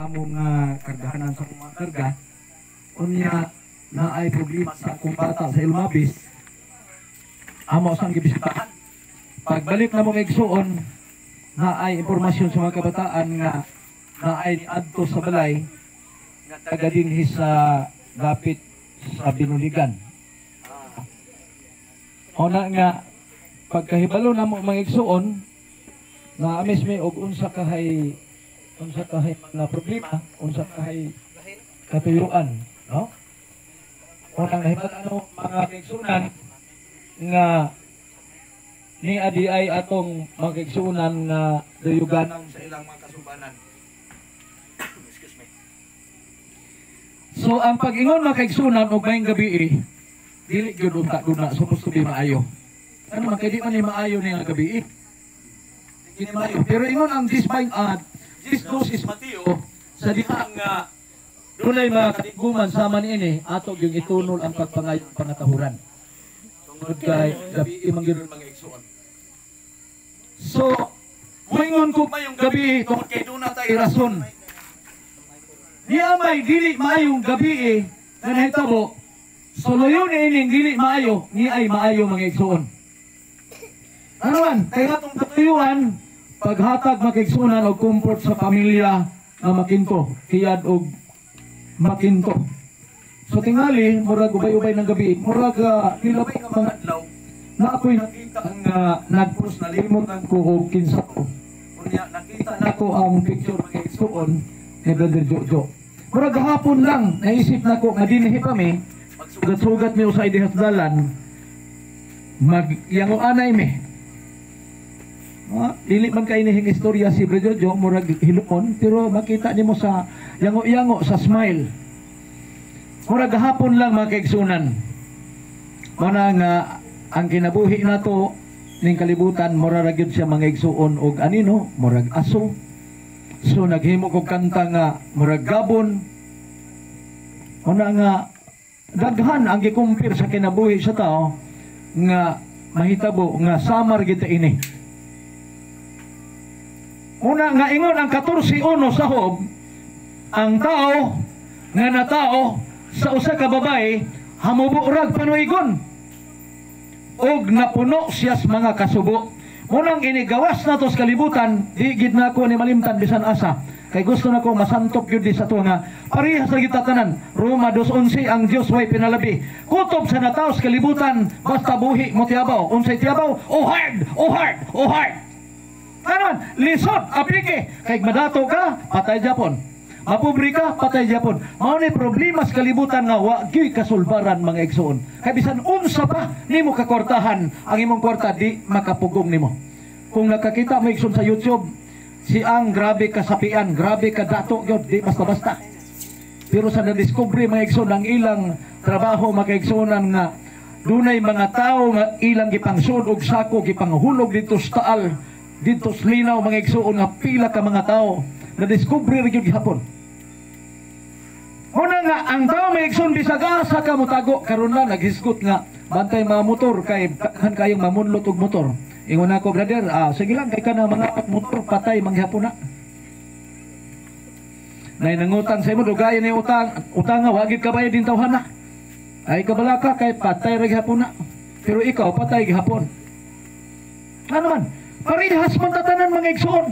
among kargahanan sa mga karga unya na ay problema sa akong bata sa Ilmabis amo sang gibisitahan pagbalik na mo igsuon na ay impormasyon sa mga kabataan nga na ay adto sa balay nga taga dinhi sa dapit sa Binuligan. Una nga pagkahibalo na mo mga igsuon na amis may og unsa kahay na problema, unsa kahay katuyuan, no? Unang nahibalo mga igsunan nga ni adi ay atong mga igsunan nga dayuganan sa ilang mga kasubanan. Excuse me. So ang pag-ingon mga kaigsunan og mayong gabi dili gyud unta-una supposed to be maayo. Ano man kay di man ni maayo ni nga gabi Kini maayo. Pero ingon ang this dose is Mateo sa diha nga dunay mga katiguman sama niini ato yung itunol ang pagpangayong pangatahuran. Tungod kay gabi man gyud mga igsuon. So moingon ko mayong gabi tungod kay duna tay rason. Niya may dili maayong gabi nga nahitabo. Suluyon ining dili maayo, ni ay maayo mga igsuon. Ano man, kaya itong katuyuan, paghatag makigsunan o comfort sa pamilya na makinto, tiyad o makinto. So tingali, murag ubay-ubay ng gabi, murag nilabay ng mga adlaw, na ako'y nakita ang nag-post na limutan ko o kinsa ko. Kunya, nakita na ko ang picture mga igsuon ni Brother Jojo. Murag hapon lang, naisip na ko, madinihi pa mi, magsugat-sugat mi usay di hasdalan, magyango anay mi. Dili man kay nihing istorya si Brother Jojo, murag hilumon, pero makita nimo sa yango-yango sa smile. Murag hapon lang mga kaigsunan. Mana nga ang kinabuhi nato ning kalibutan murag gyud siya mga igsuon og anino, murag aso. So naghimo kog kanta nga murag gabon. Una nga daghan ang gikumpir sa kinabuhi sa tao nga mahitabo nga samar kita ini. Una nga ingon ang 14:1 sa Hob, ang tao nga natao sa usa ka babae hamubo rag panuigon og napuno siya sa mga kasubo. Munang inigawas nato sa kalibutan, di gid na ako ni malimtan bisan asa. Kay gusto na ko masantop yun di sa to nga parehas lagi tatanan. Roma 2:11 ang Dios way pinalabi. Kutob sa natao sa kalibutan basta buhi mo tiyabaw. Unsay tiyabaw? Oh hard, oh hard, oh hard. Kanon, lisod, apike. Kay madato ka, patay Japon. Mapobre ka, patay Japon. Mao ni problema sa kalibutan nga wa gyud kasulbaran mga igsoon. Kay bisan unsa pa nimo kakortahan, ang imong kwarta di makapugong nimo. Kung nakakita mo igsoon sa YouTube, si ang grabe kasapian, grabe ka dato gyud, di basta-basta. Pero sa na-discovery mga igsoon ang ilang trabaho mga igsoonan nga dunay mga tao nga ilang gipangsud og sako gipanghulog dito sa taal, dito sa linaw mga igsoon nga pila ka mga tao na-discovery gyud gihapon. Una nga ang tao may igsoon bisag asa ka mutago karon na naghisgot nga bantay mga motor kay daghan kayong mamunlot og motor. Ingon ako brother, sige lang kay kana mga motor patay manghapon na. Nay nangutang sa imo dugay ni utang nga wagid ka bayad din tawhana. Ay kabalaka kay patay ra gihapon na. Pero ikaw patay gihapon. Ano man? Parehas man tatanan mga igsoon.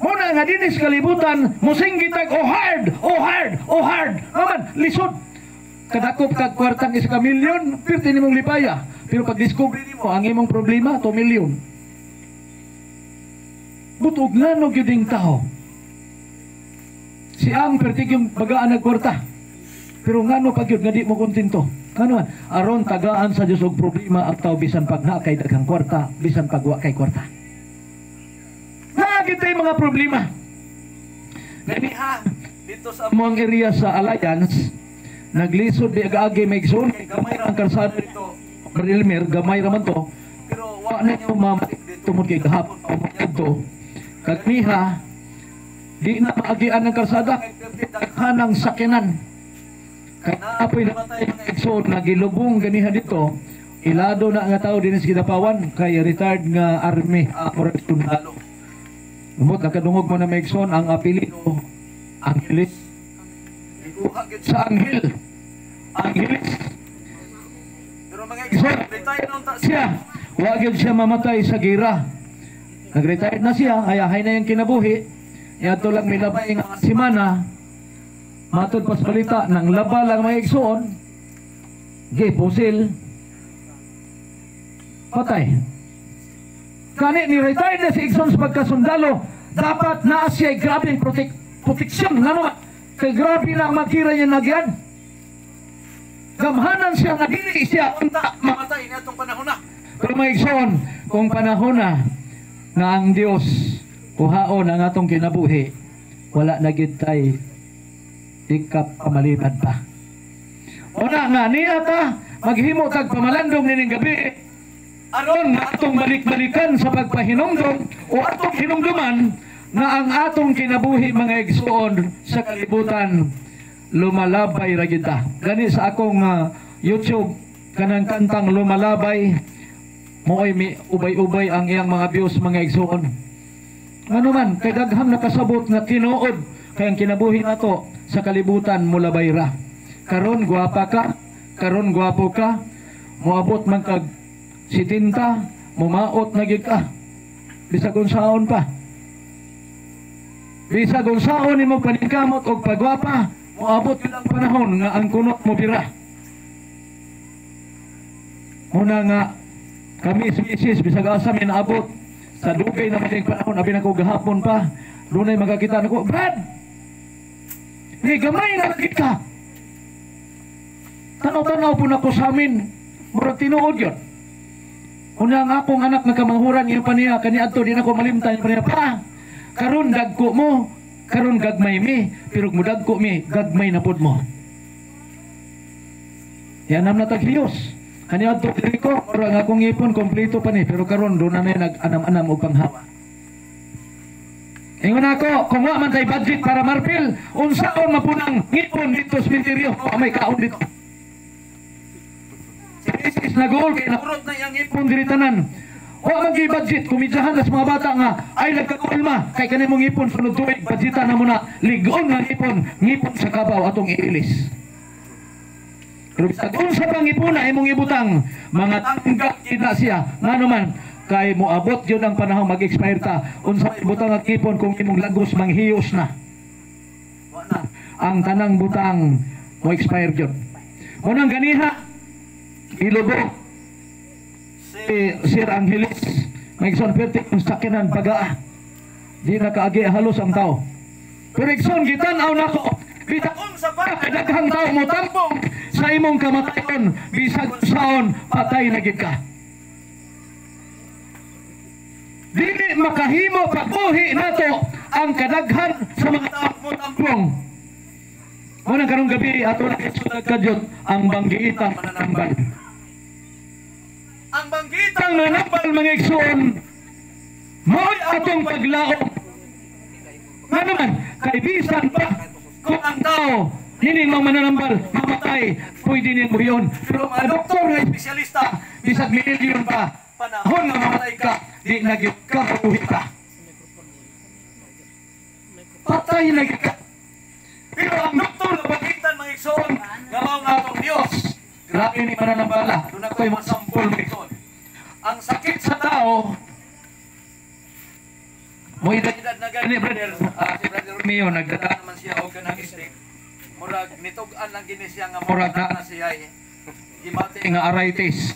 Muna nga dinis kalibutan, musinggitag oh hard, oh hard, oh hard. Naman, lisod. Kadakop kag kwartang 1 milyon, pirti nimong lipaya. Pero pag discovery nimo ang imong problema 2 milyon. Butog ngano gyud ding tao. Si ang perti yung bagaan nag kwarta. Pero ngano pa gyud nga di mo kontento. Ano man, aron tagaan sa Dios og problema at tao bisan pag na kay daghang kwarta, bisan pag wa kay kwarta. Kita yung mga problema. Ganiha, dito sa among area sa Alliance, naglisod di aga-agi may zone, gamay ra ang karsada dito, Marilmer, gamay raman to, pero wa na yung mamalik dito mo kay gahapon pa mo dito. Ganiha, di na maagian ng karsada, kay daghanang sakinan. Kaya naapoy namatay mga igsoon, nagilubong ganiha dito, ilado na nga tao din sa Kidapawan, kay retired nga army, Morag Sundalo. Umot nakadungog mo na maigsoon ang apelido Angeles. Ikuha gid sa Anghel. Angeles. Pero mga igsoon, retired noon ta Siya, wa gyud siya mamatay sa gira. Nag-retired na siya, ayahay na yung kinabuhi. Yato lang may labay nga simana. Matod pas balita nang laba lang mga igsoon. Pusil. Patay. Kani ni retired na si igsoon sa pagkasundalo. Dapat na siya grabing proteksyon. Ano? Kay grabe na ang makira niya nagyan. Gamhanan siya nga dili siya unta mamatay na itong panahon na. pero may igsoon kung panahon na nga ang Dios kuhaon ang atong kinabuhi, wala na gid tay ikap pamalipad pa. Una nga niya ta maghimo tag pamalandong nining gabi aron nga atong balik-balikan sa pagpahinumdom o atong hinumduman na ang atong kinabuhi mga igsoon sa kalibutan lumalabay ra gid ta. Gani sa akong YouTube kanang kantang lumalabay mo'y mi ubay-ubay ang iyang mga views mga igsoon. Ano man kay daghang nakasabot nga tinuod kay ang kinabuhi nato sa kalibutan mulabay ra. Karon gwapa ka, karon gwapo ka, moabot man kag 70, mumaot na gid ka. Bisag unsaon pa. Bisag unsaon nimo paningkamot og pagwapa, moabot yun ang panahon nga ang kunot mo bira. Muna nga kami species bisag asa mi naabot sa dugay na mating panahon abi nako gahapon pa dunay magakita nako Brad ni gamay na gid ka tanaw-tanaw po nako sa amin murag tinuod yun una nga akong anak nagkamanghuran iyo pa niya kaniadto di nako malimtan pa niya pa karon dagko mo karon gagmay mi pero mudagko mi gagmay na pud mo yan nam nataghiyos kani adto diri ko mura nga akong ipon kompleto pa ni pero karon do na may nag-anam-anam og panghawa. Ingon ako kung wa man tay budget para marpil unsaon mapunang ngipon dito sa ministeryo o may kaon dito. Is na goal kay naurot na yang ipon diri tanan. Wa man gyud budget kumidyahan sa mga bata nga ay nagkakulma kay kani mong ipon sunod tuig budgetan na muna ligon nga ngipon sa kabaw atong iilis. Pero kung sa pangipuna imong ibutang mga tanggap kita siya nga naman kay moabot yun ang panahon mag-expire ta unsa ibutang at ipon kung imong lagos manghiyos na wala ang tanang butang mo expire yun unang ganiha ilubo si Sir Angeles may igsoon perti kung sakinan bagaa di nakaagi halos ang tao pero igsoon gitanaw nako bitakon sa daghang tao mo tampong sa imong kamatayon bisag saon patay na gid ka dili makahimo pagbuhi nato ang kadaghan sa mga tao mo tampong unang karong gabi ato na isulat kadyot ang banggiitang mananambal ang banggiitang mananambal mga igsoon mo'y atong paglaom nga naman kay bisan pa kung ang tao hindi mo mananambal, mamatay, pwede niyang buhiyon. Pero mga doktor na espesyalista, bisag milyon pa, panahon na mamatay ka, di nagit ka, mabuhi ka. Patay na ka. Pero ang doktor na pagitan mga igsoon, nga mga atong Diyos, grabe ni mananambala, doon ako'y masampol mga igsoon. Ang sakit sa tao, mo edad na gani, brother, si Brother Romeo, nagdata naman siya o kanang istik. Murag nitug-an lang gini siya nga murag na siya gimati nga arthritis.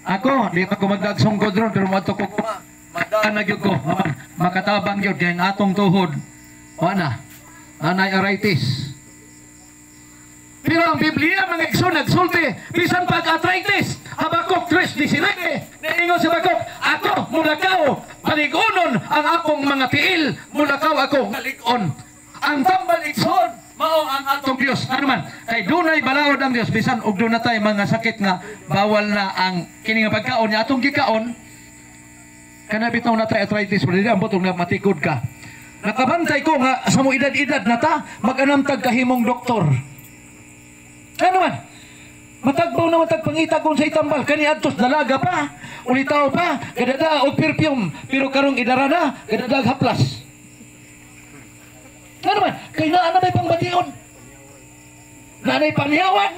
Ako, di pa ko magdagsungkod ron pero mato ko magdaan na gyud ko. Makatabang gyud kay atong tuhod. Wa na. Anay arthritis. Pero ang Biblia mga igsoon nagsulti bisan pag arthritis. Habakuk 3:19. Niingon si Habakuk, ako mulakaw paligunon ang akong mga tiil, mulakaw ako ngaligon. Ang tambal igsoon mao ang atong Dios. Ano man, kay dunay balaod ang Dios bisan og dunay mga sakit nga bawal na ang kini nga pagkaon niya atong gikaon. Kana bitaw na tay arthritis pero dili ambot og matikod ka. Nakabantay ko nga sa mo edad-edad na ta mag-anamtag kahimong doktor. Ano man? Matagbaw na matagpangita kung sa itambal. Kani adtos dalaga pa. Ulitaw pa. Gadada o perfume. Pero karong idara na. Gadadag haplas. Ano man? Kaya na may pangbation. Nanay pangyawan.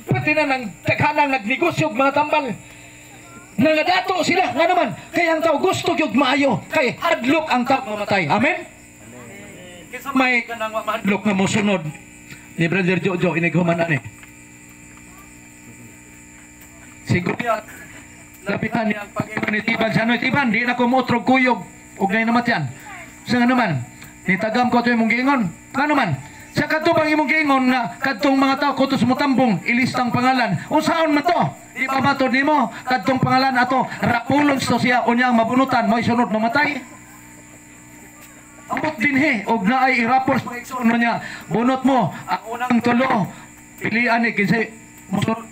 Pati na nang taghanang nagnegosyo mga tambal. Nangadato sila. Nga naman. Kaya ang tao gusto yung maayo. Kaya hadlok ang tao mamatay. Amen? May hadlok na musunod. Ni Brother Jojo, inighuman na ni. Siguro yan. Lapitan niya ang pag-iwan ni Tiban. Sa ano Tiban, di na ko motrog kuyog. Ugnay naman yan. Sa nga naman, nitagam ko ito yung mong giingon. Nga naman, sa katubang imong giingon na kadtong mga tao kutos mo tambong, ilistang pangalan. Unsaon man to? Di ba matod nimo? Kadtong pangalan ato, rapulons to siya, unyang mabunutan, may sunod mamatay. Ambot din og na ay irapors pag-ikson mo niya, bunot mo, ang unang tulo, pilian ni kinsay, musunod.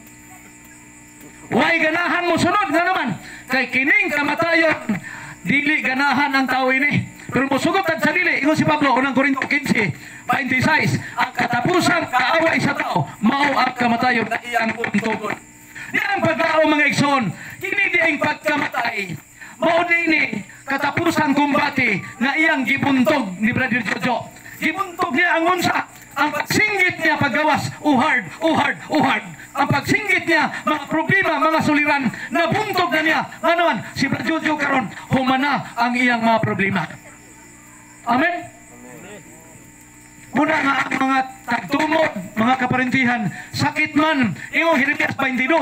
Way ganahan mo sunod nga naman. Kay kining kamatayon, dili ganahan ang tao ini. Pero musugot sa dili, ingon si Pablo, unang Korinto 15:26, ang katapusang kaaway sa tao, mao ang kamatayon na iyang puntugon. Di ang pagkao mga igsoon, kini di ang pagkamatay. Mao ni katapusang kumbati na iyang gibuntog ni Brother Jojo. Gibuntog niya ang unsa, ang pagsinggit niya paggawas, uhard. Ang pagsinggit niya, mga problema, mga suliran, nabuntog na niya. Ano si Brother Jojo karon humana ang iyang mga problema. Amen? Muna nga ang mga tagtumod, mga kaparintihan, sakit man, iyong Jeremias 22,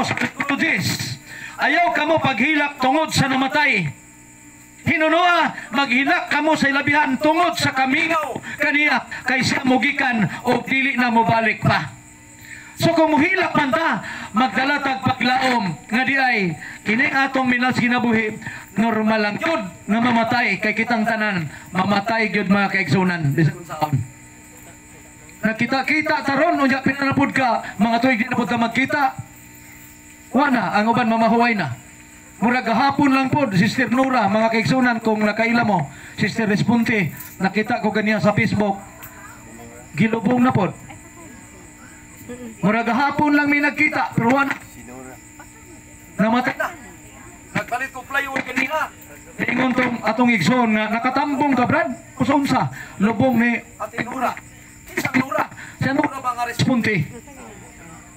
ayaw kamo paghilak tungod sa namatay. Hinunoa, maghilak kamo sa ilabihan tungod sa kamingaw kaniya kay siya mugikan o dili na mobalik pa. So kung muhilak man ta, magdalatag paglaom nga di ay kini atong minas ginabuhi, normal lang yun nga mamatay kay kitang tanan, mamatay gyud mga kaigsunan bisag unsaon. Nakita-kita taron unya pinanapod ka, mga tuig di na pud ka magkita. Wana ang uban mamahuway na. Murag gahapon lang po, Sister Nora, mga kaigsunan, kung nakaila mo, Sister Respunte, nakita ko ganiya sa Facebook, gilubong na po. Murag gahapon lang may nagkita, pero wala. Namatay na. Nagpalit ko plywood kanina. Ingon tong atong igsoon nga nakatambong ka, Brad. Kusa-unsa, lubong ni Ate Nora. Isang Nora. siya Nora ba nga Respunte.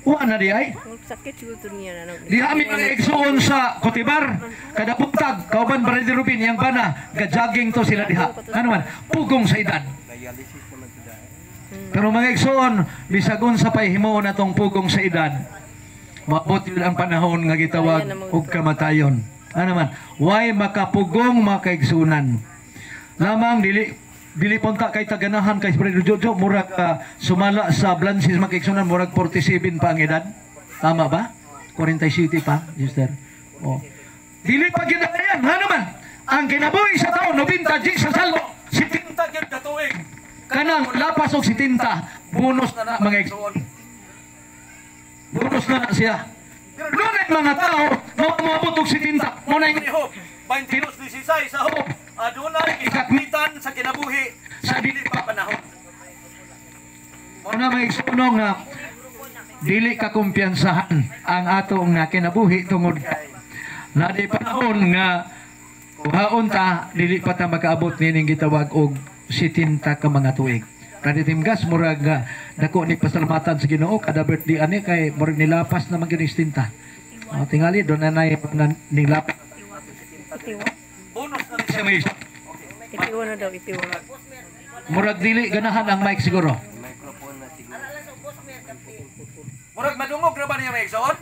Wala di ay. Sakit siguro niya na. Di kami mga igsoon sa Cotibar, kada puntag, kauban Brother Rubin, yang bana, ga-jogging to sila diha. Ano man, pugong sa edad. Pero mga igsoon, bisagon sa pahimo na tong pugong sa edad, maabot yun ang panahon nga gitawag og kamatayon. Ano man, why makapugong mga kaigsunan? Lamang dili punta kay taganahan kay Brother Jojo, murag sumala sa Blancis mga kaigsunan, murag 47 pa ang edad. Tama ba? 47 pa, Sister. Oh. Dili pa ginagayan. Ano man, ang kinabuhi sa taon, 90 sa salmo, si Tinta gyud katuig. kanang lapas og si tinta, bonus na na mga igsoon. Bonus na na siya. Pero doon mga tao, mamabot og si tinta. Muna yung Ni Hope, 22-16 sa Hope. Adunay ikakmitan sa kinabuhi sa dili pa panahon. muna mga igsoon nga, dili ka kumpiyansahan ang atong nga kinabuhi tungod na di panahon nga uhaon ta, dili pa ta makaabot nining gitawag og 70 ka mga tuig. Kani timgas murag dako ni pasalamatan sa Ginoo kada birthday ani kay murag nilapas na man gyud 70. Tingali do na nay nilapas. Bonus na rin Siya siya. may Itiwa na daw, itiwa. murag dili ganahan ang mic siguro. Murag madungog ra ba niya may igsoon?